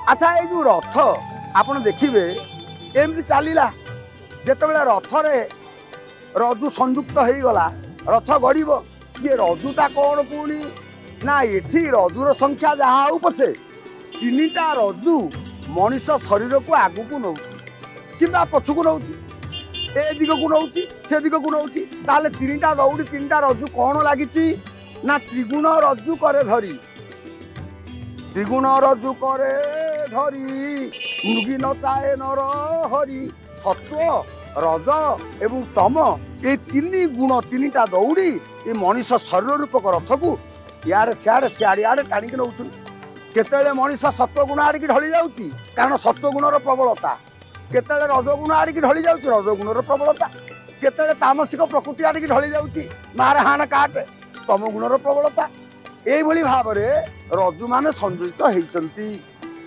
अच्छा ये जो रथ आपण देखिए एमती चलला जिते रथरे रजु संयुक्त हो गला रथ गड़ब ये रजुटा कौन पुणी ना ये रजुर संख्या जहाँ हो पछे तीनटा रजु मनीष शरीर को आगु को नौ कि पछक नौ ए दिग को नौ से दिग को नौ तीनटा दौड़ी तीनटा रजु कौन लगी ना त्रिगुण रज्जु करे धरी त्रिगुण रज्जु करे धरी मृगी नचाए नर हरि सत्व रज एवं तम ये तीन गुण तीनटा दौड़ी ये मनीष शरीर रूपक रथ को इे सियाड़े सियाड़े आड़े टाणिक नौ केतले मनीष सत्वगुण आड़िकी ढली जाऊँगी कारण सत्वगुणर प्रबलता केतले रजगुण आड़िकी ढली जाऊँगी रजगुणर प्रबलता केतले तामसिक प्रकृति आड़िकी ढली जाऊँगी मारे हाण काटे तम गुणर प्रबलता ये भाव में रज्जु मान संयोजित होती।